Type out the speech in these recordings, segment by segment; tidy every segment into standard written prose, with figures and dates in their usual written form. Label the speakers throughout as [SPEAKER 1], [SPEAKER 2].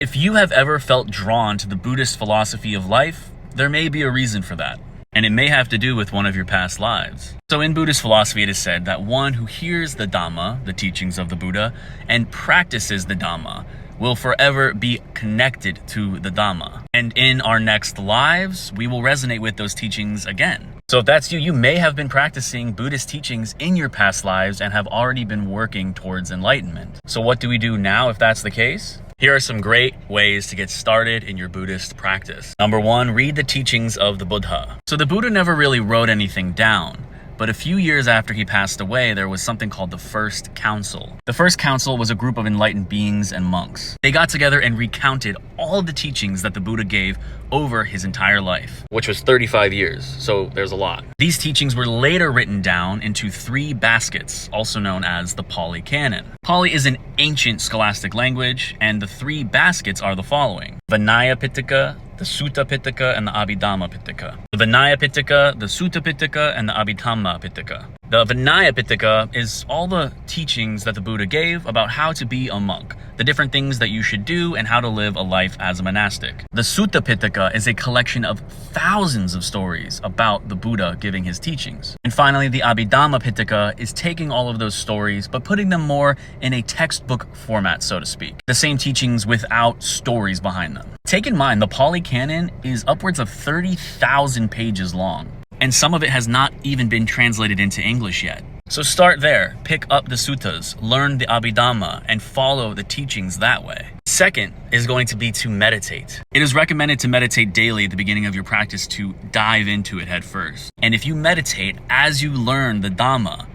[SPEAKER 1] If you have ever felt drawn to the Buddhist philosophy of life, there may be a reason for that, and it may have to do with one of your past lives. So in Buddhist philosophy, it is said that one who hears the Dhamma, the teachings of the Buddha, and practices the Dhamma will forever be connected to the Dhamma. And in our next lives, we will resonate with those teachings again. So if that's you, you may have been practicing Buddhist teachings in your past lives and have already been working towards enlightenment. So what do we do now if that's the case? Here are some great ways to get started in your Buddhist practice. Number one, read the teachings of the Buddha. So the Buddha never really wrote anything down, but a few years after he passed away, there was something called the First Council. The First Council was a group of enlightened beings and monks. They got together and recounted all the teachings that the Buddha gave over his entire life, which was 35 years, so there's a lot. These teachings were later written down into 3 baskets, also known as the Pali Canon. Pali is an ancient scholastic language, and the 3 baskets are the following: Vinaya Pitaka, the Sutta Pitaka, and the Abhidhamma Pitaka. The Vinaya Pitaka, the Sutta Pitaka, and the Abhidhamma Pitaka. The Vinaya Pitaka is all the teachings that the Buddha gave about how to be a monk, the different things that you should do, and how to live a life as a monastic. The Sutta Pitaka is a collection of thousands of stories about the Buddha giving his teachings. And finally, the Abhidhamma Pitaka is taking all of those stories, but putting them more in a textbook format, so to speak. The same teachings without stories behind them. Take in mind, the Pali Canon is upwards of 30,000 pages long, and some of it has not even been translated into English yet. So start there, pick up the suttas, learn the Abhidhamma, and follow the teachings that way. Second is going to be to meditate. It is recommended to meditate daily at the beginning of your practice to dive into it head first. And if you meditate as you learn the Dhamma,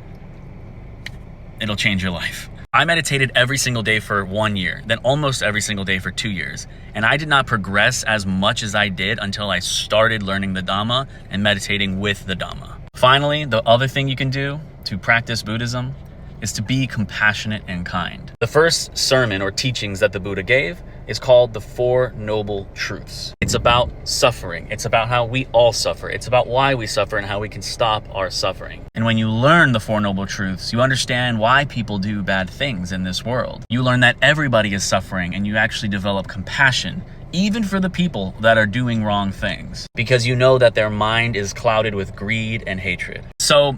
[SPEAKER 1] it'll change your life. I meditated every single day for 1 year, then almost every single day for 2 years. And I did not progress as much as I did until I started learning the Dhamma and meditating with the Dhamma. Finally, the other thing you can do to practice Buddhism is to be compassionate and kind. The first sermon or teachings that the Buddha gave is called the Four Noble Truths. It's about suffering. It's about how we all suffer. It's about why we suffer and how we can stop our suffering. And when you learn the Four Noble Truths, you understand why people do bad things in this world. You learn that everybody is suffering, and you actually develop compassion, even for the people that are doing wrong things, because you know that their mind is clouded with greed and hatred. So